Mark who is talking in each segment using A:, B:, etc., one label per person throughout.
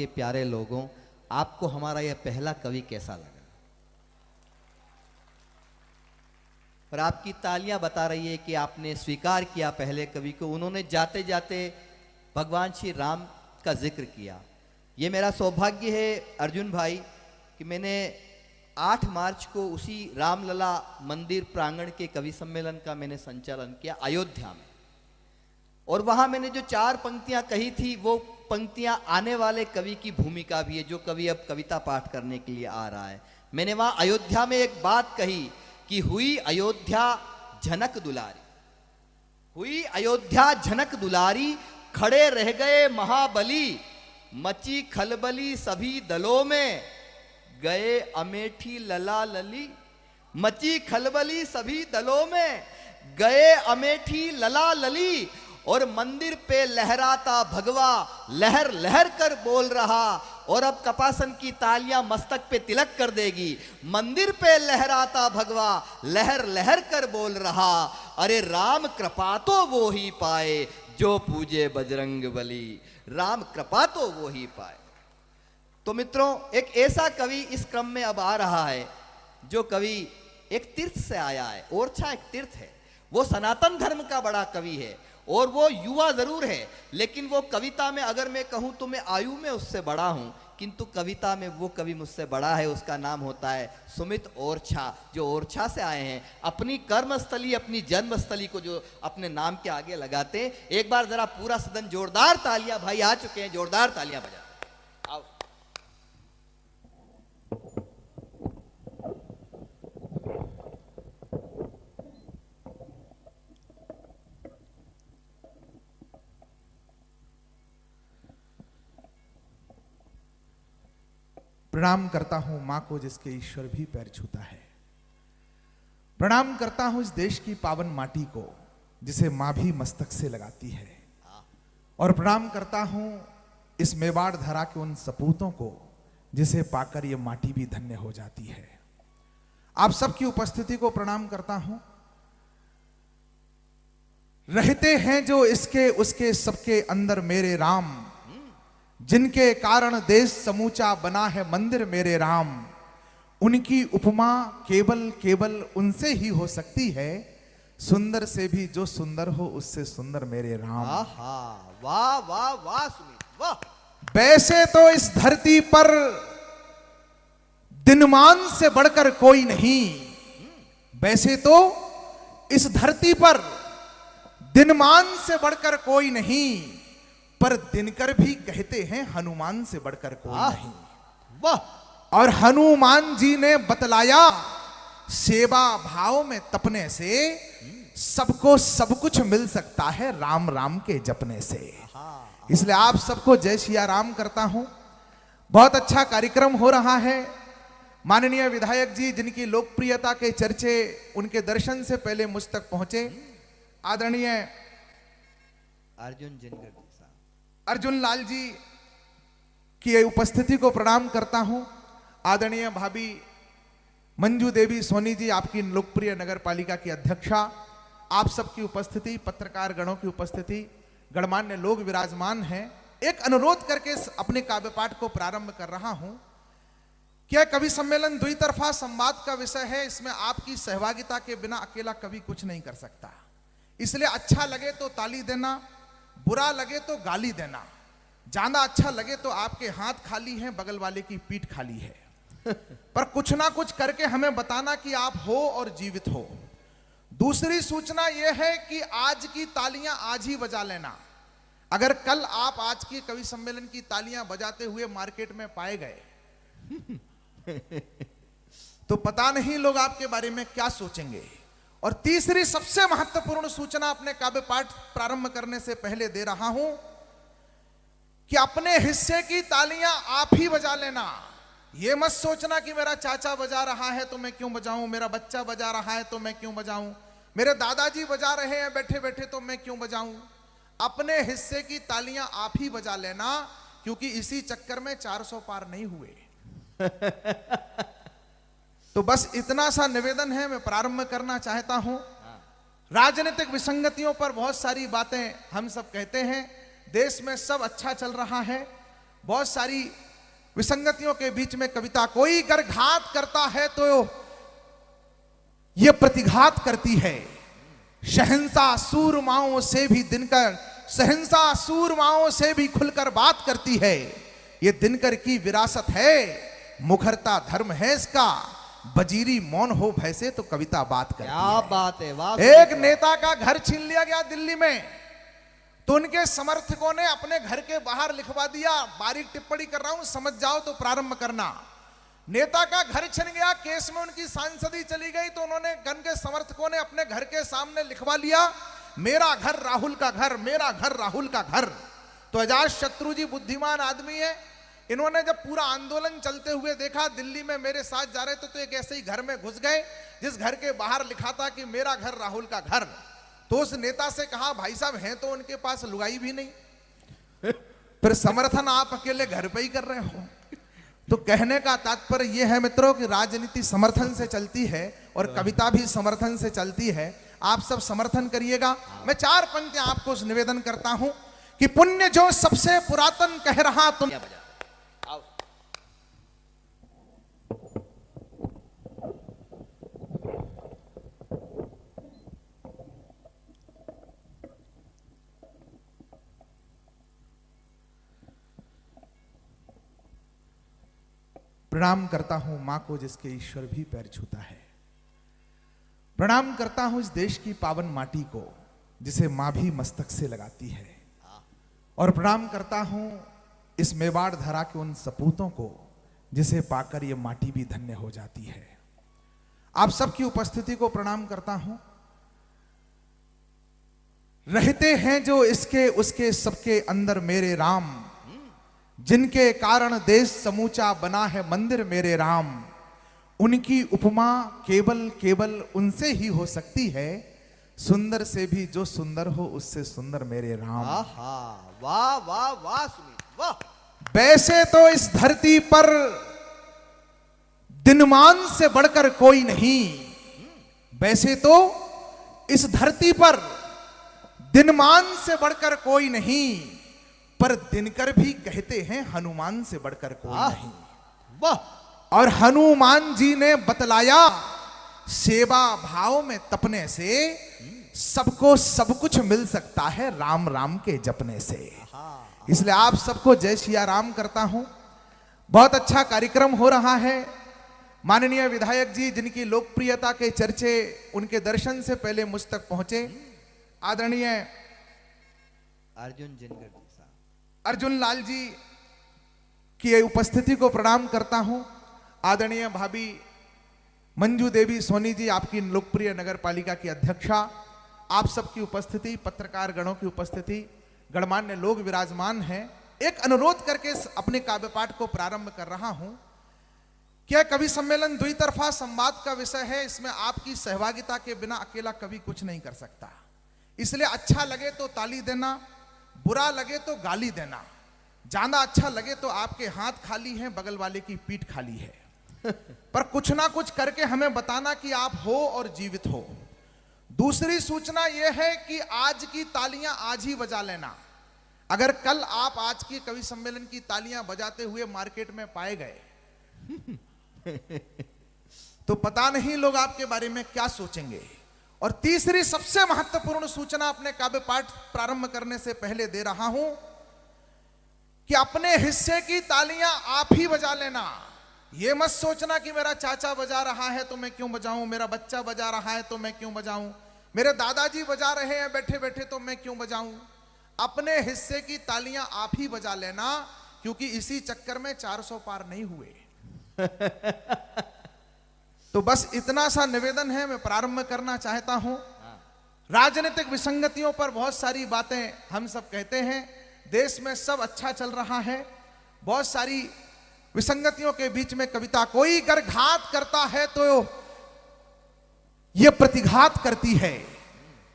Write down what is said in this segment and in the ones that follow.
A: के प्यारे लोगों, आपको हमारा यह पहला कवि कैसा लगा? और आपकी तालियां बता रही है कि आपने स्वीकार किया पहले कवि को। उन्होंने जाते जाते भगवान श्री राम का जिक्र किया। ये मेरा सौभाग्य है अर्जुन भाई कि मैंने 8 मार्च को उसी रामलला मंदिर प्रांगण के कवि सम्मेलन का मैंने संचालन किया अयोध्या में, और वहां मैंने जो 4 पंक्तियां कही थी वो पंक्तियां आने वाले कवि की भूमिका भी है, जो कवि अब कविता पाठ करने के लिए आ रहा है। मैंने वहां अयोध्या में एक बात कही कि हुई अयोध्या झनक दुलारी, हुई अयोध्या झनक दुलारी, खड़े रह गए महाबली, मची खलबली सभी दलों में, गए अमेठी लला लली। मची खलबली सभी दलों में, गए अमेठी लला लली, और मंदिर पे लहराता भगवा लहर लहर कर बोल रहा। और अब कपासन की तालियां मस्तक पे तिलक कर देगी। मंदिर पे लहराता भगवा लहर लहर कर बोल रहा, अरे राम कृपा तो वो ही पाए जो पूजे बजरंग बली, राम कृपा तो वो ही पाए। तो मित्रों, एक ऐसा कवि इस क्रम में अब आ रहा है जो कवि एक तीर्थ से आया है। ओरछा एक तीर्थ है, वो सनातन धर्म का बड़ा कवि है, और वो युवा जरूर है, लेकिन वो कविता में अगर मैं कहूं तो मैं आयु में उससे बड़ा हूं, किंतु कविता में वो कवि मुझसे बड़ा है। उसका नाम होता है सुमित ओरछा, जो ओरछा से आए हैं। अपनी कर्मस्थली, अपनी जन्मस्थली को जो अपने नाम के आगे लगाते हैं। एक बार जरा पूरा सदन जोरदार तालियां, भाई आ चुके हैं, जोरदार तालियां बजा। आओ।
B: प्रणाम करता हूं मां को जिसके ईश्वर भी पैर छूता है। प्रणाम करता हूं इस देश की पावन माटी को जिसे मां भी मस्तक से लगाती है। और प्रणाम करता हूं इस मेवाड़ धरा के उन सपूतों को जिसे पाकर ये माटी भी धन्य हो जाती है। आप सबकी उपस्थिति को प्रणाम करता हूं। रहते हैं जो इसके उसके सबके अंदर मेरे राम, जिनके कारण देश समूचा बना है मंदिर मेरे राम, उनकी उपमा केवल केवल उनसे ही हो सकती है, सुंदर से भी जो सुंदर हो उससे सुंदर मेरे राम।
A: वाह वाह वाह सुमित वाह।
B: वैसे तो इस धरती पर दिनमान से बढ़कर कोई नहीं, वैसे तो इस धरती पर दिनमान से बढ़कर कोई नहीं, पर दिनकर भी कहते हैं हनुमान से बढ़कर कोई नहीं।
A: वाह।
B: और हनुमान जी ने बतलाया सेवा भाव में तपने से सबको सब कुछ मिल सकता है राम राम के जपने से। इसलिए आप सबको जय सिया राम करता हूं। बहुत अच्छा कार्यक्रम हो रहा है। माननीय विधायक जी जिनकी लोकप्रियता के चर्चे उनके दर्शन से पहले मुझ तक पहुंचे, आदरणीय
A: अर्जुन जिनगर
B: अर्जुन लाल जी की उपस्थिति को प्रणाम करता हूं। आदरणीय भाभी मंजू देवी सोनी जी, आपकी लोकप्रिय नगर पालिका की अध्यक्षा, आप सबकी उपस्थिति, पत्रकार गणों की उपस्थिति, गणमान्य लोग विराजमान हैं। एक अनुरोध करके अपने काव्य पाठ को प्रारंभ कर रहा हूं। क्या कवि सम्मेलन द्वितरफा संवाद का विषय है। इसमें आपकी सहभागिता के बिना अकेला कवि कुछ नहीं कर सकता। इसलिए अच्छा लगे तो ताली देना, बुरा लगे तो गाली देना। ज्यादा अच्छा लगे तो आपके हाथ खाली हैं, बगल वाले की पीठ खाली है। पर कुछ ना कुछ करके हमें बताना कि आप हो और जीवित हो। दूसरी सूचना यह है कि आज की तालियां आज ही बजा लेना। अगर कल आप आज की कवि सम्मेलन की तालियां बजाते हुए मार्केट में पाए गए तो पता नहीं लोग आपके बारे में क्या सोचेंगे। और तीसरी सबसे महत्वपूर्ण सूचना अपने काव्य पाठ प्रारंभ करने से पहले दे रहा हूं कि अपने हिस्से की तालियां आप ही बजा लेना। यह मत सोचना कि मेरा चाचा बजा रहा है तो मैं क्यों बजाऊं, मेरा बच्चा बजा रहा है तो मैं क्यों बजाऊं, मेरे दादाजी बजा रहे हैं बैठे बैठे तो मैं क्यों बजाऊं। अपने हिस्से की तालियां आप ही बजा लेना, क्योंकि इसी चक्कर में 400 पार नहीं हुए। तो बस इतना सा निवेदन है, मैं प्रारंभ करना चाहता हूं। राजनीतिक विसंगतियों पर बहुत सारी बातें हम सब कहते हैं। देश में सब अच्छा चल रहा है, बहुत सारी विसंगतियों के बीच में कविता, कोई अगर घात करता है तो ये प्रतिघात करती है। शहंशाह सूरमाओं से भी दिनकर, शहंशाह सूरमाओं से भी खुलकर बात करती है। ये दिनकर की विरासत है, मुखरता धर्म है इसका, बजीरी मौन हो भय से तो कविता बात करती
A: क्या
B: है।
A: बात है, वाह।
B: एक नेता का घर छीन लिया गया दिल्ली में, तो उनके समर्थकों ने अपने घर के बाहर लिखवा दिया, बारीक टिप्पणी कर रहा हूं, समझ जाओ तो प्रारंभ करना। नेता का घर छिन गया, केस में उनकी सांसदी चली गई, तो उन्होंने गन के समर्थकों ने अपने घर के सामने लिखवा लिया, मेरा घर राहुल का घर, मेरा घर राहुल का घर। तो अजात शत्रु जी बुद्धिमान आदमी है, इन्होंने जब पूरा आंदोलन चलते हुए देखा दिल्ली में मेरे साथ जा रहे थे, तो एक ऐसे ही घर में घुस गए जिस घर के बाहर लिखा था कि मेरा घर राहुल का घर। तो उस नेता से कहा, भाई साहब हैं तो उनके पास लुगाई भी नहीं, फिर समर्थन आप अकेले घर पे ही कर रहे हो। तो कहने का तात्पर्य यह है मित्रों कि राजनीति समर्थन से चलती है और कविता भी समर्थन से चलती है। आप सब समर्थन करिएगा। मैं 4 पंक्तियां आपको निवेदन करता हूं कि पुण्य जो सबसे पुरातन कह रहा तुम। प्रणाम करता हूं मां को जिसके ईश्वर भी पैर छूता है। प्रणाम करता हूं इस देश की पावन माटी को जिसे मां भी मस्तक से लगाती है। और प्रणाम करता हूं इस मेवाड़ धरा के उन सपूतों को जिसे पाकर ये माटी भी धन्य हो जाती है। आप सबकी उपस्थिति को प्रणाम करता हूं। रहते हैं जो इसके उसके सबके अंदर मेरे राम, जिनके कारण देश समूचा बना है मंदिर मेरे राम। उनकी उपमा केवल केवल उनसे ही हो सकती है, सुंदर से भी जो सुंदर हो उससे सुंदर मेरे राम।
A: वाह वाह वाह सुमित, वाह।
B: वैसे तो इस धरती पर दिनमान से बढ़कर कोई नहीं, वैसे तो इस धरती पर दिनमान से बढ़कर कोई नहीं, पर दिनकर भी कहते हैं हनुमान से बढ़कर कोई नहीं।
A: वाह।
B: और हनुमान जी ने बतलाया, सेवा भाव में तपने से सबको सब कुछ मिल सकता है राम राम के जपने से। इसलिए आप सबको जय सिया राम करता हूं। बहुत अच्छा कार्यक्रम हो रहा है। माननीय विधायक जी जिनकी लोकप्रियता के चर्चे उनके दर्शन से पहले मुझ तक पहुंचे, आदरणीय
A: अर्जुन जिनकर जी साहब,
B: अर्जुन लाल जी की उपस्थिति को प्रणाम करता हूं। आदरणीय भाभी मंजू देवी सोनी जी, आपकी लोकप्रिय नगर पालिका की अध्यक्षा, आप सबकी उपस्थिति, पत्रकार गणों की उपस्थिति, गणमान्य लोग विराजमान हैं। एक अनुरोध करके अपने काव्य पाठ को प्रारंभ कर रहा हूं। क्या कवि सम्मेलन द्वितरफा संवाद का विषय है, इसमें आपकी सहभागिता के बिना अकेला कवि कुछ नहीं कर सकता। इसलिए अच्छा लगे तो ताली देना, बुरा लगे तो गाली देना, ज्यादा अच्छा लगे तो आपके हाथ खाली हैं, बगल वाले की पीठ खाली है, पर कुछ ना कुछ करके हमें बताना कि आप हो और जीवित हो। दूसरी सूचना यह है कि आज की तालियां आज ही बजा लेना। अगर कल आप आज की कवि सम्मेलन की तालियां बजाते हुए मार्केट में पाए गए तो पता नहीं लोग आपके बारे में क्या सोचेंगे। और तीसरी सबसे महत्वपूर्ण सूचना अपने काव्य पाठ प्रारंभ करने से पहले दे रहा हूं कि अपने हिस्से की तालियां आप ही बजा लेना। यह मत सोचना कि मेरा चाचा बजा रहा है तो मैं क्यों बजाऊं, मेरा बच्चा बजा रहा है तो मैं क्यों बजाऊं, मेरे दादाजी बजा रहे हैं बैठे बैठे तो मैं क्यों बजाऊं। अपने हिस्से की तालियां आप ही बजा लेना, क्योंकि इसी चक्कर में 400 पार नहीं हुए। तो बस इतना सा निवेदन है, मैं प्रारंभ करना चाहता हूं। राजनीतिक विसंगतियों पर बहुत सारी बातें हम सब कहते हैं, देश में सब अच्छा चल रहा है। बहुत सारी विसंगतियों के बीच में कविता, कोई अगर घात करता है तो यह प्रतिघात करती है।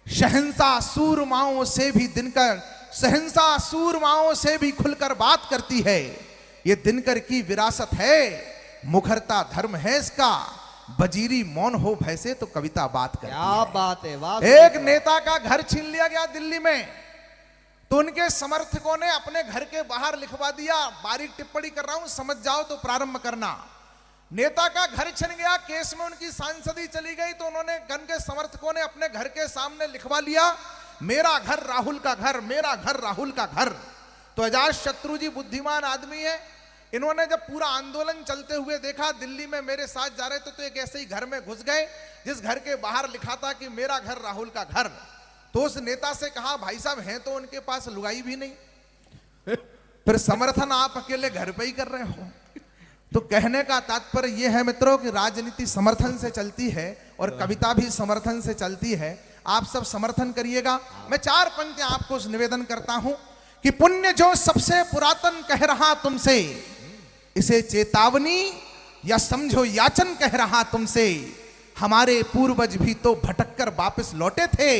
B: शहंशाह सूरमाओं से भी दिनकर, शहंशाह सूरमाओं से भी खुलकर बात करती है। यह दिनकर की विरासत है, मुखरता धर्म है इसका, बजीरी मौन हो भय से तो कविता बात करती है।
A: क्या बात है, वाह।
B: एक नेता का घर छीन लिया गया दिल्ली में, तो उनके समर्थकों ने अपने घर के बाहर लिखवा दिया, बारीक टिप्पणी कर रहा हूं, समझ जाओ तो प्रारंभ करना। नेता का घर छिन गया, केस में उनकी सांसदी चली गई, तो उन्होंने उनके समर्थकों ने अपने घर के सामने लिखवा लिया, मेरा घर राहुल का घर, मेरा घर राहुल का घर। तो अजात शत्रु जी बुद्धिमान आदमी है, इन्होंने जब पूरा आंदोलन चलते हुए देखा दिल्ली में मेरे साथ जा रहे थे, तो एक ऐसे ही घर में घुस गए जिस घर के बाहर लिखा था कि मेरा घर राहुल का घर। तो उस नेता से कहा, भाई साहब हैं तो उनके पास लुगाई भी नहीं, फिर समर्थन आप अकेले घर पे ही कर रहे हो। तो कहने का तात्पर्य यह है मित्रों कि राजनीति समर्थन से चलती है और कविता भी समर्थन से चलती है। आप सब समर्थन करिएगा। मैं 4 पंक्तियां आपको निवेदन करता हूं कि पुण्य जो सबसे पुरातन कह रहा तुमसे, इसे चेतावनी या समझो याचन कह रहा तुमसे। हमारे पूर्वज भी तो भटक कर वापस लौटे थे,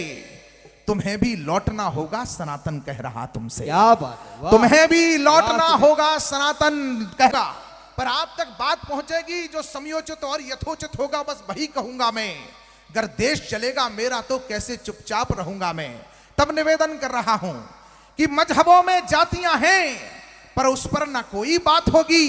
B: तुम्हें भी लौटना होगा सनातन कह रहा तुमसे।
A: क्या बात है, वाह।
B: तुम्हें भी लौटना होगा सनातन कह रहा। पर आप तक बात पहुंचेगी जो समयोचित और यथोचित होगा, बस वही कहूंगा मैं। अगर देश चलेगा मेरा तो कैसे चुपचाप रहूंगा मैं। तब निवेदन कर रहा हूं कि मजहबों में जातियां हैं, पर उस पर ना कोई बात होगी,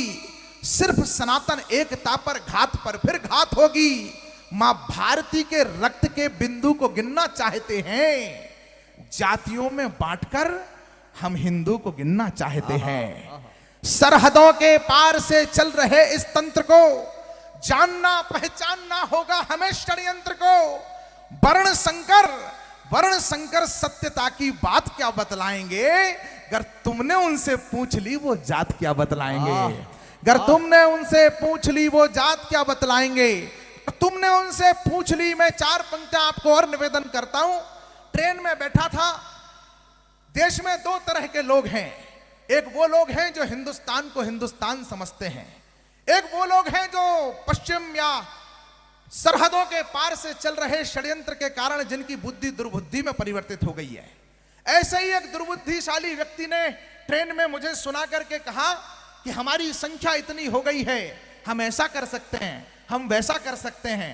B: सिर्फ सनातन एकता पर घात पर फिर घात होगी। मां भारती के रक्त के बिंदु को गिनना चाहते हैं, जातियों में बांटकर हम हिंदू को गिनना चाहते हैं। सरहदों के पार से चल रहे इस तंत्र को जानना पहचानना होगा हमें षड्यंत्र को। वर्ण संकर सत्यता की बात क्या बतलाएंगे, अगर तुमने उनसे पूछ ली वो जात क्या बतलाएंगे। अगर तुमने उनसे पूछ ली वो जात क्या बतलाएंगे। तुमने उनसे पूछ ली। मैं 4 पंक्तियां आपको और निवेदन करता हूं। ट्रेन में बैठा था, देश में 2 तरह के लोग हैं। एक वो लोग हैं जो हिंदुस्तान को हिंदुस्तान समझते हैं, एक वो लोग हैं जो पश्चिम या सरहदों के पार से चल रहे षड्यंत्र के कारण जिनकी बुद्धि दुर्बुद्धि में परिवर्तित हो गई है। ऐसे ही एक दुर्बुद्धिशाली व्यक्ति ने ट्रेन में मुझे सुना करके कहा कि हमारी संख्या इतनी हो गई है, हम ऐसा कर सकते हैं, हम वैसा कर सकते हैं।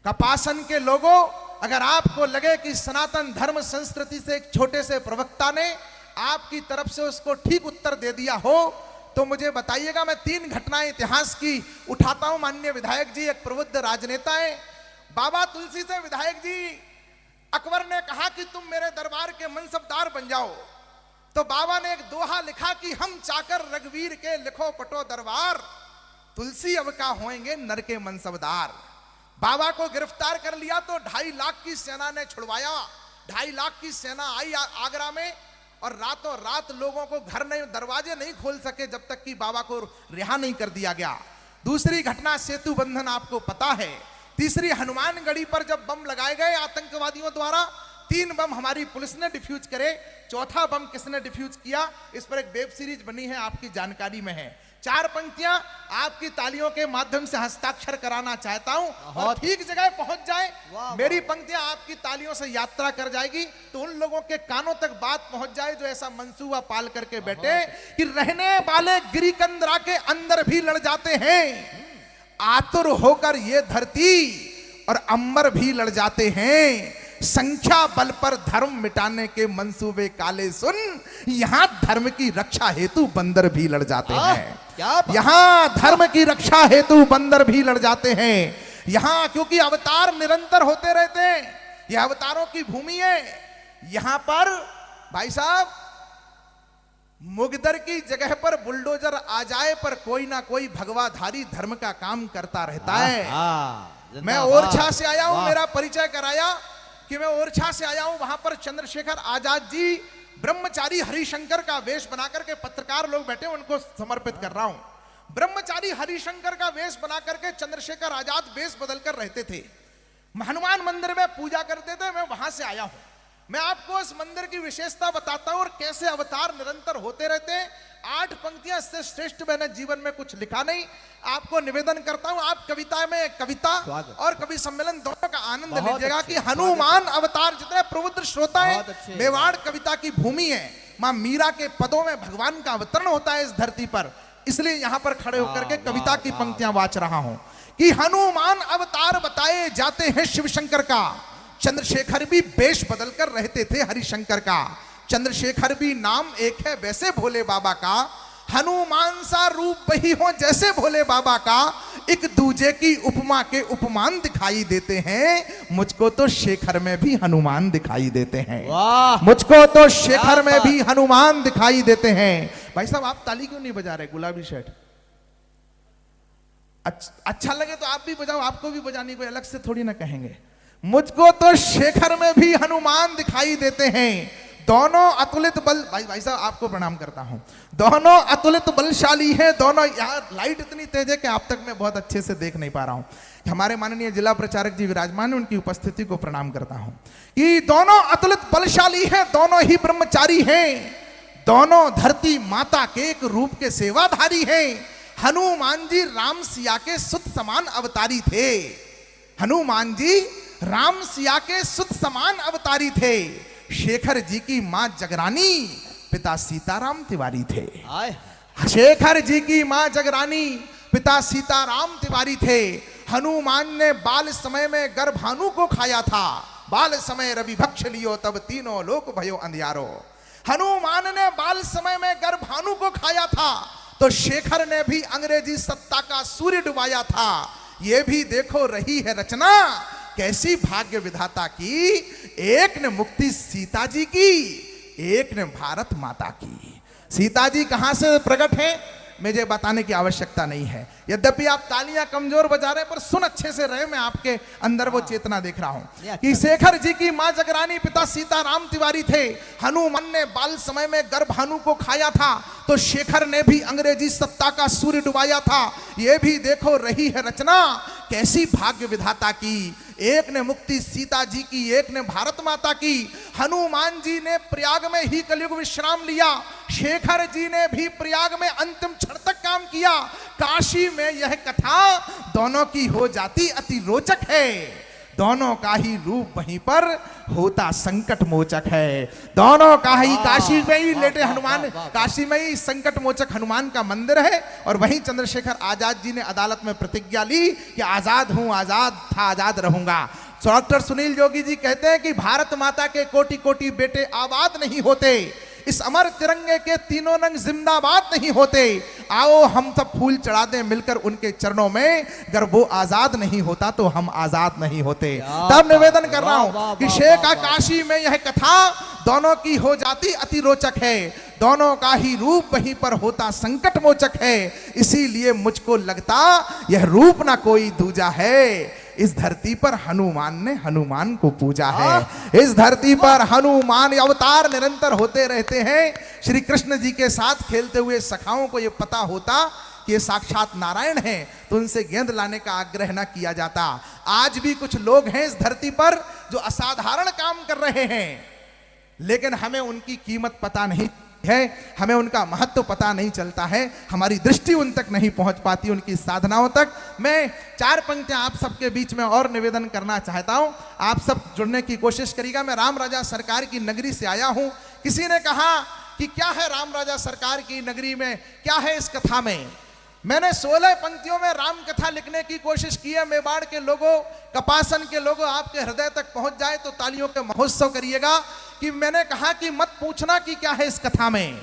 B: कपासन के लोगों, अगर आपको लगे कि सनातन धर्म संस्कृति से एक छोटे से प्रवक्ता ने आपकी तरफ से उसको ठीक उत्तर दे दिया हो तो मुझे बताइएगा। मैं 3 घटनाएं इतिहास की उठाता हूं। माननीय विधायक जी एक प्रबुद्ध राजनेता है। बाबा तुलसी से विधायक जी अकबर ने कहा कि तुम मेरे दरबार के मनसबदार बन जाओ, तो बाबा ने एक दोहा लिखा कि हम चाकर रघुवीर के लिखो पटो दरबार, तुलसी अब का होएंगे नर के मनसबदार। बाबा को गिरफ्तार कर लिया तो 2.5 लाख की सेना ने छुड़वाया। 2.5 लाख की सेना आई आगरा में और रातों रात लोगों को घर नहीं, दरवाजे नहीं खोल सके जब तक कि बाबा को रिहा नहीं कर दिया गया। दूसरी घटना सेतु बंधन आपको पता है। तीसरी हनुमानगढ़ी पर जब बम लगाए गए आतंकवादियों द्वारा, 3 बम हमारी पुलिस ने डिफ्यूज करे। चौथा बम किसने डिफ्यूज किया, इस पर एक वेब सीरीज बनी है, आपकी जानकारी में है। 4 पंक्तियां आपकी तालियों के माध्यम से हस्ताक्षर कराना चाहता हूं और ठीक जगह पहुंच जाए। मेरी पंक्तियां आपकी तालियों से यात्रा कर जाएगी तो उन लोगों के कानों तक बात पहुंच जाए जो ऐसा मंसूबा पाल करके बैठे कि रहने वाले गिरिकंदरा के अंदर भी लड़ जाते हैं, आतुर होकर ये धरती और अंबर भी लड़ जाते हैं। संख्या बल पर धर्म मिटाने के मंसूबे काले सुन, यहां धर्म की रक्षा हेतु बंदर भी लड़ जाते हैं। यहां धर्म की रक्षा हेतु बंदर भी लड़ जाते हैं। यहां क्योंकि अवतार निरंतर होते रहते हैं, यह अवतारों की भूमि है। यहां पर भाई साहब मुगदर की जगह पर बुलडोजर आ जाए पर कोई ना कोई भगवाधारी धर्म का काम करता रहता है। मैं ओरछा से आया हूं, मेरा परिचय कराया कि मैं ओरछा से आया हूं। वहां पर चंद्रशेखर आजाद जी ब्रह्मचारी हरिशंकर का वेश बनाकर के पत्रकार लोग बैठे, उनको समर्पित कर रहा हूं। ब्रह्मचारी हरिशंकर का वेश बनाकर के चंद्रशेखर आजाद वेश बदलकर रहते थे, हनुमान मंदिर में पूजा करते थे। मैं वहां से आया हूं, मैं आपको इस मंदिर की विशेषता बताता हूं और कैसे अवतार निरंतर होते रहते हैं। 8 पंक्तियां से श्रेष्ठ मैंने जीवन में कुछ लिखा नहीं। आपको निवेदन करता हूं, आप कविता में कविता और कवि सम्मेलन दोनों का आनंद लीजिएगा कि हनुमान अवतार जितने प्रबुद्ध श्रोता है। मेवाड़ कविता की भूमि है, मां मीरा के पदों में भगवान का अवतरण होता है इस धरती पर, इसलिए यहां पर खड़े होकर के कविता की पंक्तियां वाच रहा हूं कि हनुमान अवतार बताए जाते हैं शिव शंकर का, चंद्रशेखर भी वेश बदलकर रहते थे हरिशंकर का। चंद्रशेखर भी नाम एक है वैसे भोले बाबा का, हनुमान सा रूप वही हो जैसे भोले बाबा का, एक दूजे की उपमा के उपमान दिखाई देते हैं, मुझको तो शेखर में भी हनुमान दिखाई देते हैं।
A: वाह,
B: मुझको तो शेखर में भी हनुमान दिखाई देते हैं। भाई साहब आप ताली क्यों नहीं बजा रहे? गुलाबी शर्ट, अच्छा लगे तो आप भी बजाओ, आपको भी बजाने को अलग से थोड़ी ना कहेंगे। मुझको तो शेखर में भी हनुमान दिखाई देते हैं, दोनों अतुलित बल। भाई साहब आपको प्रणाम करता हूं। दोनों अतुलित बलशाली हैं, दोनों। यार लाइट इतनी तेज है कि आप तक मैं बहुत अच्छे से देख नहीं पा रहा हूं। हमारे माननीय जिला प्रचारक जी विराजमान है, उनकी उपस्थिति को प्रणाम करता हूं कि दोनों अतुलित बलशाली हैं, दोनों ही ब्रह्मचारी हैं, दोनों धरती माता के एक रूप के सेवाधारी हैं। हनुमान जी राम सिया के सुत समान अवतारी थे। हनुमान जी राम सिया के सुत समान अवतारी थे। शेखर जी की मां जगरानी, पिता सीताराम तिवारी थे। शेखर जी की मां जगरानी, पिता सीताराम तिवारी थे। हनुमान ने बाल समय में गर्भानु को खाया था, बाल समय रवि भक्ष लियो तब तीनों लोक भयो अंधियारो। हनुमान ने बाल समय में गर्भानु को खाया था, तो शेखर ने भी अंग्रेजी सत्ता का सूर्य डुबाया था। ये भी देखो रही है रचना कैसी भाग्य विधाता की, एक ने मुक्ति सीता जी की, एक ने भारत माता की। सीता जी कहां से प्रकट है मुझे बताने की आवश्यकता नहीं है, यद्यपि आप तालियां कमजोर बजा रहे हैं पर सुन अच्छे से रहे, मैं आपके अंदर वो चेतना देख रहा हूं कि शेखर जी की मां जगरानी, पिता सीताराम तिवारी थे। हनुमान ने बाल समय में गर्भानु को खाया था, तो शेखर ने भी अंग्रेजी सत्ता का सूर्य डुबाया था। ये भी देखो रही है रचना कैसी भाग्य विधाता की, एक ने मुक्ति सीता जी की, एक ने भारत माता की। हनुमान जी ने प्रयाग में ही कलयुग विश्राम लिया, शेखर जी ने भी प्रयाग में अंतिम क्षण तक काम किया। काशी में यह कथा दोनों की हो जाती अति रोचक है, दोनों का ही रूप वहीं पर होता संकट मोचक है। दोनों का ही काशी में ही लेटे हनुमान, काशी में ही संकट मोचक हनुमान का मंदिर है, और वहीं चंद्रशेखर आजाद जी ने अदालत में प्रतिज्ञा ली कि आजाद हूं, आजाद था, आजाद रहूंगा। डॉक्टर सुनील जोगी जी कहते हैं कि भारत माता के कोटि कोटि बेटे आबाद नहीं होते, इस अमर तिरंगे के तीनों रंग जिंदाबाद नहीं होते। आओ हम सब फूल चढ़ा दें मिलकर उनके चरणों में, अगर वो आजाद नहीं होता तो हम आजाद नहीं होते। तब निवेदन कर रहा हूं कि शेख काशी में यह कथा दोनों की हो जाती अति रोचक है, दोनों का ही रूप वहीं पर होता संकट मोचक है। इसीलिए मुझको लगता यह रूप ना कोई दूजा है, इस धरती पर हनुमान ने हनुमान को पूजा है। इस धरती पर हनुमान अवतार निरंतर होते रहते हैं। श्री कृष्ण जी के साथ खेलते हुए सखाओं को यह पता होता कि ये साक्षात नारायण हैं, तो उनसे गेंद लाने का आग्रह न किया जाता। आज भी कुछ लोग हैं इस धरती पर जो असाधारण काम कर रहे हैं, लेकिन हमें उनकी कीमत पता नहीं है, हमें उनका महत्व पता नहीं चलता है, हमारी दृष्टि उन तक नहीं पहुंच पाती, उनकी साधनाओं तक। मैं 4 पंक्तियां आप सबके बीच में और निवेदन करना चाहता हूं, आप सब जुड़ने की कोशिश करिएगा। मैं राम राजा सरकार की नगरी से आया हूं। किसी ने कहा कि क्या है राम राजा सरकार की नगरी में, क्या है इस कथा में। मैंने 16 पंक्तियों में राम कथा लिखने की कोशिश की है। मेवाड़ के लोगों, कपासन के लोगों, आपके हृदय तक पहुंच जाए तो तालियों के महोत्सव करिएगा। कि मैंने कहा कि मत पूछना कि क्या है इस कथा में,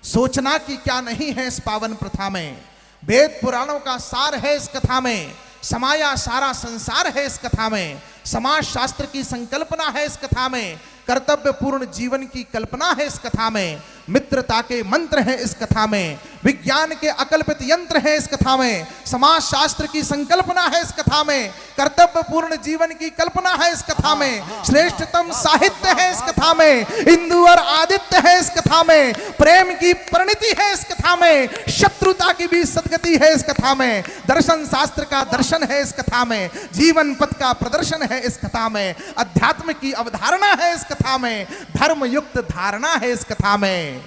B: सोचना कि क्या नहीं है इस पावन प्रथा में। वेद पुराणों का सार है इस कथा में, समाया सारा संसार है इस कथा में, समाज शास्त्र की संकल्पना है इस कथा में, कर्तव्य पूर्ण जीवन की कल्पना है इस कथा में, मित्रता के मंत्र है इस कथा में, विज्ञान के अकल्पित यंत्र है इस कथा में, समाज शास्त्र की संकल्पना है इस कथा में, कर्तव्य पूर्ण जीवन की कल्पना है इस कथा में, श्रेष्ठतम साहित्य है इस कथा में, इंदु और आदित्य है इस कथा में, प्रेम की परिणति है इस कथा में, शत्रुता की भी सद्गति है इस कथा में, दर्शन शास्त्र का दर्शन है इस कथा में, जीवन पथ का प्रदर्शन है इस कथा में, अध्यात्म की अवधारणा है इस कथा में, धर्म युक्त धारणा है इस कथा में,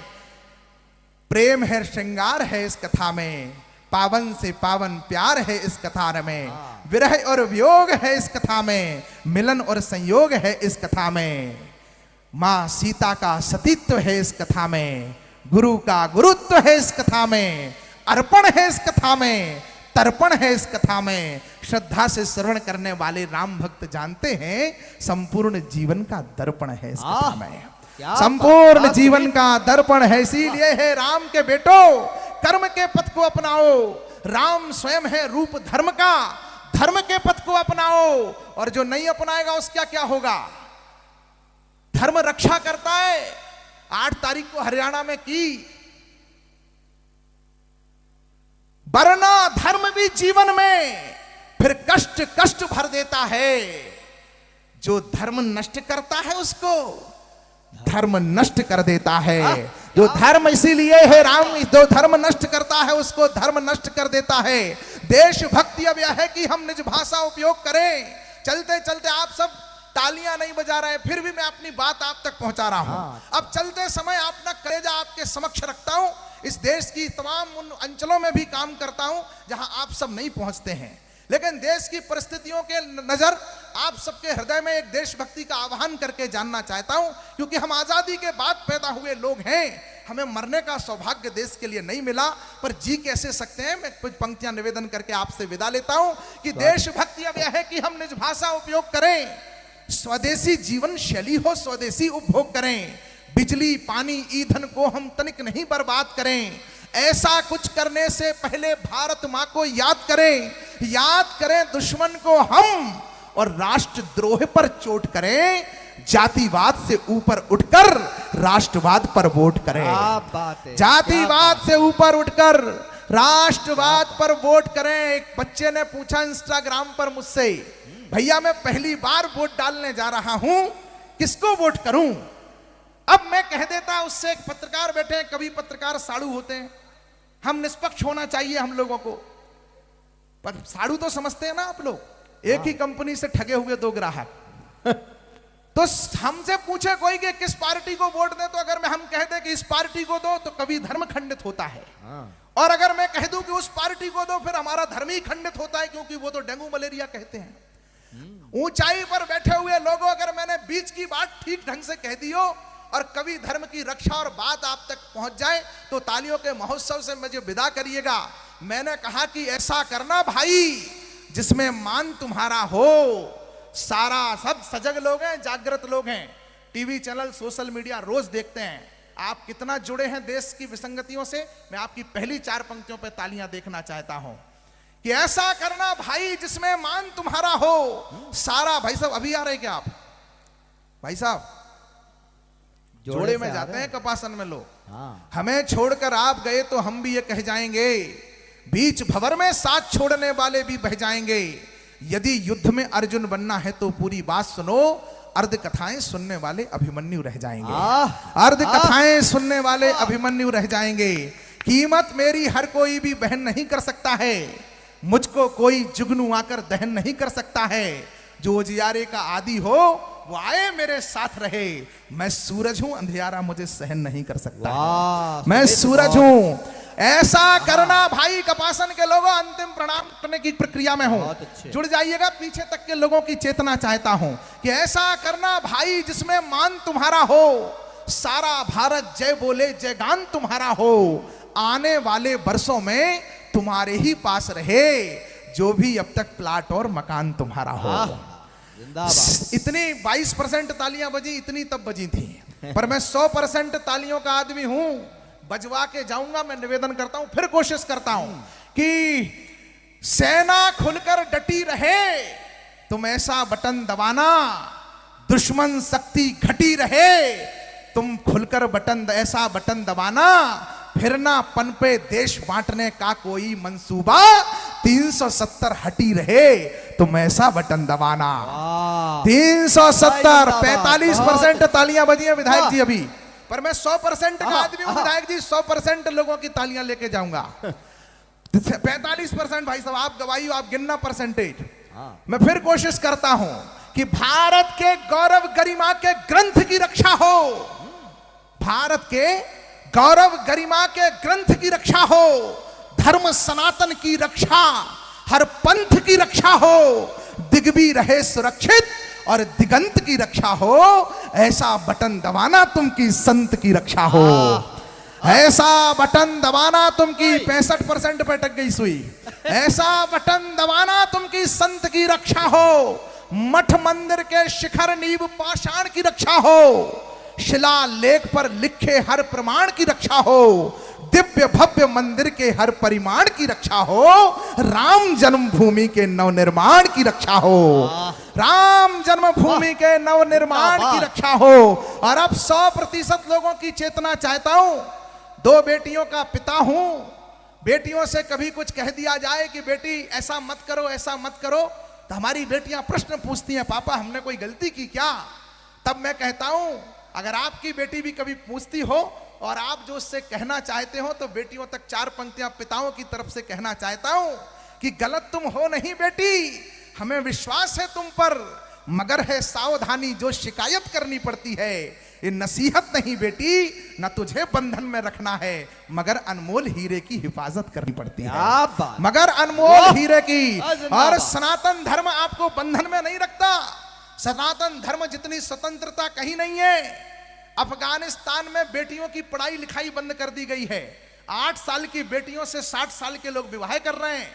B: प्रेम है, श्रृंगार है इस कथा में, पावन से पावन प्यार है इस कथा में, विरह और वियोग है इस कथा में, मिलन और संयोग है इस कथा में, मां सीता का सतीत्व है इस कथा में, गुरु का गुरुत्व है इस कथा में, अर्पण है इस कथा में, तर्पण है इस कथा में। श्रद्धा से श्रवण करने वाले राम भक्त जानते हैं संपूर्ण जीवन का दर्पण है इस कथा में।
A: क्या
B: संपूर्ण
A: बात
B: जीवन
A: है।
B: का दर्पण है, इसीलिए है राम के बेटो कर्म के पथ को अपनाओ। राम स्वयं है रूप धर्म का, धर्म के पथ को अपनाओ। और जो नहीं अपनाएगा उसका क्या होगा? धर्म रक्षा करता है। 8 तारीख को हरियाणा में की, वरना धर्म भी जीवन में फिर कष्ट कष्ट भर देता है। जो धर्म नष्ट करता है उसको धर्म नष्ट कर देता है। जो धर्म, इसीलिए है राम, जो धर्म नष्ट करता है उसको धर्म नष्ट कर देता है। देशभक्ति अब यह है कि हम निज भाषा उपयोग करें। चलते चलते आप सब तालियां नहीं बजा रहे, फिर भी मैं अपनी बात आप तक पहुंचा रहा हूं। अब चलते समय अपना कलेजा आपके समक्ष रखता हूं। इस देश की तमाम उन अंचलों में भी काम करता हूं जहां आप सब नहीं पहुंचते हैं, लेकिन देश की परिस्थितियों के नजर आप सबके हृदय में एक देशभक्ति का आह्वान करके जानना चाहता हूं, क्योंकि हम आजादी के बाद पैदा हुए लोग हैं। हमें मरने का सौभाग्य देश के लिए नहीं मिला, पर जी कैसे सकते हैं। मैं कुछ पंक्तियां निवेदन करके आपसे विदा लेता हूं कि देशभक्ति अब यह है कि हम निज भाषा उपयोग करें, स्वदेशी जीवन शैली हो, स्वदेशी उपभोग करें, बिजली पानी ईंधन को हम तनिक नहीं बर्बाद करें। ऐसा कुछ करने से पहले भारत मां को याद करें दुश्मन को हम, और राष्ट्रद्रोह पर चोट करें, जातिवाद से ऊपर उठकर राष्ट्रवाद पर वोट करें।
A: क्या बात है,
B: जातिवाद से ऊपर उठकर राष्ट्रवाद पर वोट करें। एक बच्चे ने पूछा इंस्टाग्राम पर मुझसे, भैया मैं पहली बार वोट डालने जा रहा हूं, किसको वोट करूं? अब मैं कह देता, उससे एक पत्रकार बैठे हैं, कभी पत्रकार साड़ू होते हैं, हम निष्पक्ष होना चाहिए हम लोगों को, पर साड़ू तो समझते हैं ना आप लोग, एक ही कंपनी से ठगे हुए 2 ग्राहक। तो हमसे पूछे कोई कि किस पार्टी को वोट दे, तो अगर मैं हम कह दे कि इस पार्टी को दो तो कभी धर्म खंडित होता है, और अगर मैं कह दूं कि उस पार्टी को दो फिर हमारा धर्म ही खंडित होता है, क्योंकि वो तो डेंगू मलेरिया कहते हैं। ऊंचाई पर बैठे हुए लोगों, अगर मैंने बीच की बात ठीक ढंग से कह दी हो और कभी धर्म की रक्षा और बात आप तक पहुंच जाए तो तालियों के महोत्सव से मुझे विदा करिएगा। मैंने कहा कि ऐसा करना भाई जिसमें मान तुम्हारा हो। सारा सब सजग लोग हैं, जागृत लोग हैं, टीवी चैनल सोशल मीडिया रोज देखते हैं। आप कितना जुड़े हैं देश की विसंगतियों से, मैं आपकी पहली 4 पंक्तियों पर तालियां देखना चाहता हूं कि ऐसा करना भाई जिसमें मान तुम्हारा हो। सारा भाई साहब अभी आ रहे क्या आप? भाई साहब जोड़े में जाते हैं कपासन में लोग। हमें छोड़कर आप गए तो हम भी ये कह जाएंगे, बीच भंवर में साथ छोड़ने वाले भी बह जाएंगे। यदि युद्ध में अर्जुन बनना है तो पूरी बात सुनो, अर्ध कथाएं सुनने वाले अभिमन्यु रह जाएंगे। अर्ध कथाएं सुनने वाले अभिमन्यु रह जाएंगे। कीमत मेरी हर कोई भी बहन नहीं कर सकता है, मुझको कोई जुगनू आकर दहन नहीं कर सकता है। जो उजियारे का आदि हो वो आए मेरे साथ रहे। मैं सूरज हूं, अंधियारा मुझे सहन नहीं कर सकता है। मैं सूरज हूं। ऐसा करना भाई कपासन के लोगों, अंतिम प्रणाम करने की प्रक्रिया में हूं, जुड़ जाइएगा। पीछे तक के लोगों की चेतना चाहता हूं कि ऐसा करना भाई जिसमें मान तुम्हारा हो। सारा भारत जय बोले, जय गान तुम्हारा हो। आने वाले वर्षों में तुम्हारे ही पास रहे जो भी अब तक प्लाट और मकान तुम्हारा हो। इतनी 22% तालियां बजी, इतनी तब बजी थी, पर मैं 100% तालियों का आदमी हूं, बजवा के जाऊंगा। मैं निवेदन करता हूं, फिर कोशिश करता हूं कि सेना खुलकर डटी रहे, तुम ऐसा बटन दबाना दुश्मन शक्ति घटी रहे। तुम खुलकर ऐसा बटन दबाना, फिर ना पनपे देश बांटने का कोई मंसूबा। 370 हटी रहे, तुम ऐसा बटन दबाना। 370 45% तालियां बजी हैं विधायक जी अभी, पर मैं 100% का आदमी हूं विधायक जी। 100% लोगों की तालियां लेके जाऊंगा। 45% भाई साहब आप गवाही हो, आप गिनना परसेंटेज। मैं फिर कोशिश करता हूं कि भारत के गौरव गरिमा के ग्रंथ की रक्षा हो। भारत के गौरव गरिमा के ग्रंथ की रक्षा हो, धर्म सनातन की रक्षा, हर पंथ की रक्षा हो, दिग्वी रहे सुरक्षित और दिगंत की रक्षा हो। ऐसा बटन दबाना तुम की संत की रक्षा हो। ऐसा बटन दबाना तुम की 65% पे अटक गई सुई। ऐसा बटन दबाना तुम की संत की रक्षा हो। मठ मंदिर के शिखर नींव पाषाण की रक्षा हो। शिलालेख पर लिखे हर प्रमाण की रक्षा हो, दिव्य भव्य मंदिर के हर परिमाण की रक्षा हो, राम जन्मभूमि के नवनिर्माण की रक्षा हो, राम जन्मभूमि के नवनिर्माण की रक्षा हो। और अब 100% लोगों की चेतना चाहता हूं। 2 बेटियों का पिता हूं। बेटियों से कभी कुछ कह दिया जाए कि बेटी ऐसा मत करो, ऐसा मत करो, तो हमारी बेटियां प्रश्न पूछती हैं, पापा हमने कोई गलती की क्या? तब मैं कहता हूं, अगर आपकी बेटी भी कभी पूछती हो और आप जो उससे कहना चाहते हो, तो बेटियों तक 4 पंक्तियां पिताओं की तरफ से कहना चाहता हूं कि गलत तुम हो नहीं बेटी, हमें विश्वास है तुम पर, मगर है सावधानी जो शिकायत करनी पड़ती है। ये नसीहत नहीं बेटी, न तुझे बंधन में रखना है, मगर अनमोल हीरे की हिफाजत करनी पड़ती है, मगर अनमोल हीरे की। और सनातन धर्म आपको बंधन में नहीं रखता। सनातन धर्म जितनी स्वतंत्रता कहीं नहीं है। अफगानिस्तान में बेटियों की पढ़ाई लिखाई बंद कर दी गई है। 8 साल की बेटियों से 60 साल के लोग विवाह कर रहे हैं।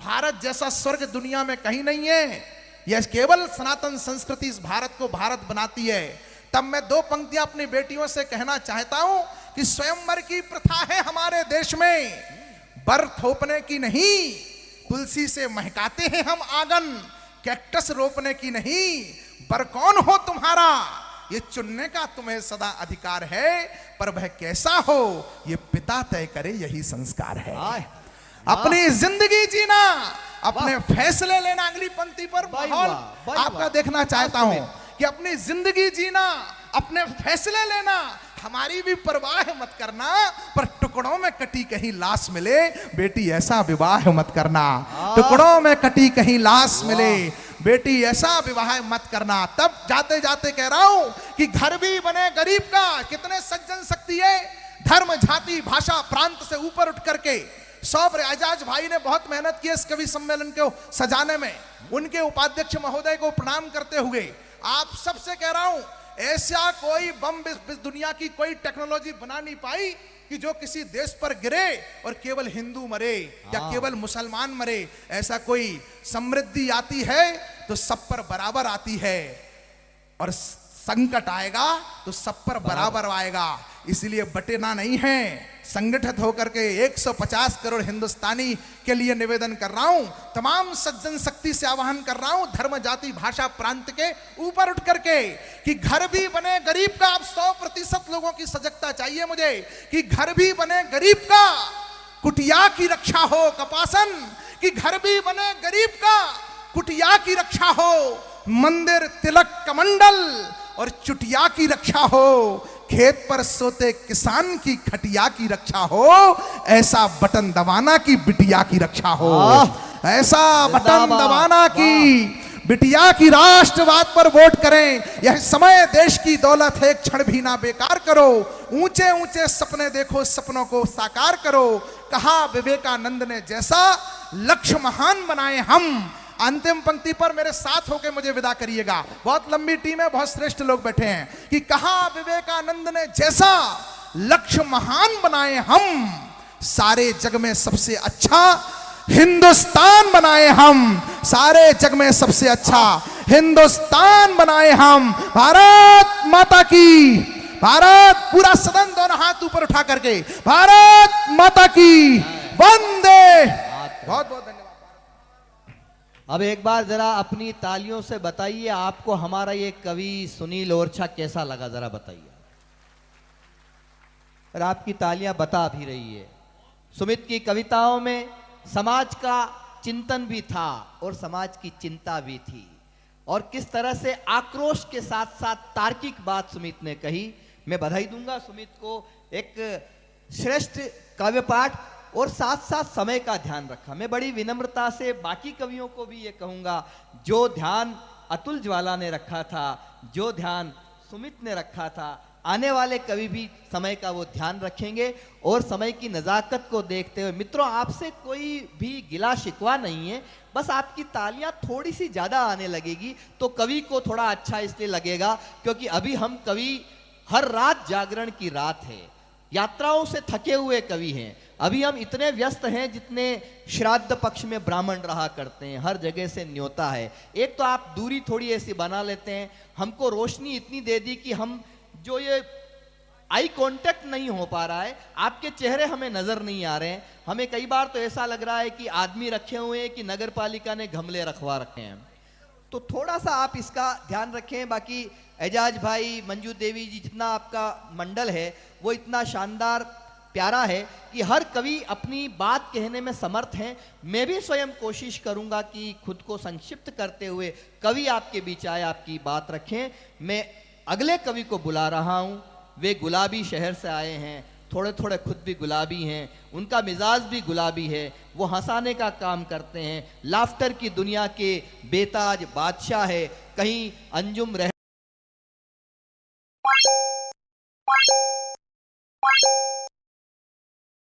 B: भारत जैसा स्वर्ग दुनिया में कहीं नहीं है। यह केवल सनातन संस्कृति इस भारत को भारत बनाती है। तब मैं 2 पंक्तियां अपनी बेटियों से कहना चाहता हूं कि स्वयंवर की प्रथा है हमारे देश में, बर थोपने की नहीं, तुलसी से महकाते हैं हम आंगन, कैक्टस रोपने की नहीं, बर कौन हो तुम्हारा ये चुनने का तुम्हें सदा अधिकार है, पर वह कैसा हो ये पिता तय करे, यही संस्कार है। अपनी जिंदगी जीना, अपने फैसले लेना। अगली पंक्ति पर माहौल आपका देखना चाहता हूं कि अपनी जिंदगी जीना, अपने फैसले लेना, हमारी भी परवाह मत करना, पर टुकड़ों में कटी कहीं लाश मिले, बेटी ऐसा विवाह मत करना। टुकड़ों में कटी कहीं लाश मिले, बेटी ऐसा विवाह मत करना। तब जाते जाते कह रहा हूं कि घर भी बने गरीब का। कितने सज्जन शक्ति है, धर्म जाति भाषा प्रांत से ऊपर उठ करके। सौब एजाज भाई ने बहुत मेहनत की इस कवि सम्मेलन को सजाने में। उनके उपाध्यक्ष महोदय को प्रणाम करते हुए आप सबसे कह रहा हूं, ऐसा कोई बम दुनिया की कोई टेक्नोलॉजी बना नहीं पाई कि जो किसी देश पर गिरे और केवल हिंदू मरे या केवल मुसलमान मरे। ऐसा कोई समृद्धि आती है तो सब पर बराबर आती है, और संकट आएगा तो सब पर बराबर आएगा। इसलिए बटेना नहीं है। संगठित होकर के 150 करोड़ हिंदुस्तानी के लिए निवेदन कर रहा हूं, तमाम सज्जन शक्ति से आह्वान कर रहा हूं, धर्म जाति भाषा प्रांत के ऊपर उठ करके, कि घर भी बने गरीब का। अब 100% लोगों की सजगता चाहिए मुझे कि घर भी बने गरीब का, कुटिया की रक्षा हो। कपासन कि घर भी बने गरीब का, कुटिया की रक्षा हो, मंदिर तिलक कमंडल और चुटिया की रक्षा हो, खेत पर सोते किसान की खटिया की रक्षा हो, ऐसा बटन दबाना की बिटिया की रक्षा हो, ऐसा बटन दबाना की बिटिया की। राष्ट्रवाद पर वोट करें, यह समय देश की दौलत है, एक क्षण भी ना बेकार करो। ऊंचे ऊंचे सपने देखो, सपनों को साकार करो। कहा विवेकानंद ने जैसा, लक्ष्य महान बनाए हम। अंतिम पंक्ति पर मेरे साथ होकर मुझे विदा करिएगा। बहुत लंबी टीम है, बहुत श्रेष्ठ लोग बैठे हैं। कि कहा विवेकानंद ने जैसा, लक्ष्य महान बनाए हम, सारे जग में सबसे अच्छा हिंदुस्तान बनाए हम, सारे जग में सबसे अच्छा हिंदुस्तान बनाए हम। भारत माता की, भारत, पूरा सदन दोनों हाथ ऊपर उठा करके भारत माता की वंदे। बहुत बहुत धन्यवाद।
A: अब एक बार जरा अपनी तालियों से बताइए आपको हमारा ये कवि सुनील ओरछा कैसा लगा, जरा बताइए। और आपकी तालियां बता भी रही है। सुमित की कविताओं में समाज का चिंतन भी था और समाज की चिंता भी थी, और किस तरह से आक्रोश के साथ साथ तार्किक बात सुमित ने कही। मैं बधाई दूंगा सुमित को, एक श्रेष्ठ काव्य पाठ और साथ साथ समय का ध्यान रखा। मैं बड़ी विनम्रता से बाकी कवियों को भी ये कहूंगा, जो ध्यान अतुल ज्वाला ने रखा था, जो ध्यान सुमित ने रखा था, आने वाले कवि भी समय का वो ध्यान रखेंगे। और समय की नज़ाकत को देखते हुए मित्रों, आपसे कोई भी गिला शिकवा नहीं है, बस आपकी तालियां थोड़ी सी ज़्यादा आने लगेगी तो कवि को थोड़ा अच्छा इसलिए लगेगा, क्योंकि अभी हम कवि हर रात जागरण की रात है, यात्राओं से थके हुए कवि हैं। अभी हम इतने व्यस्त हैं जितने श्राद्ध पक्ष में ब्राह्मण रहा करते हैं, हर जगह से न्योता है। एक तो आप दूरी थोड़ी ऐसी बना लेते हैं, हमको रोशनी इतनी दे दी कि हम जो ये आई कांटेक्ट नहीं हो पा रहा है, आपके चेहरे हमें नजर नहीं आ रहे हैं। हमें कई बार तो ऐसा लग रहा है कि आदमी रखे हुए हैं कि नगर पालिका ने गमले रखवा रखे हैं। तो थोड़ा सा आप इसका ध्यान रखें। बाकी एजाज भाई, मंजू देवी जी, जितना आपका मंडल है वो इतना शानदार प्यारा है कि हर कवि अपनी बात कहने में समर्थ हैं। मैं भी स्वयं कोशिश करूंगा कि खुद को संक्षिप्त करते हुए कवि आपके बीच आए, आपकी बात रखें। मैं अगले कवि को बुला रहा हूं। वे गुलाबी शहर से आए हैं, थोड़े थोड़े खुद भी गुलाबी हैं, उनका मिजाज भी गुलाबी है, वो हंसाने का काम करते हैं, लाफ्टर की दुनिया के बेताज बादशाह है। कहीं अंजुम रह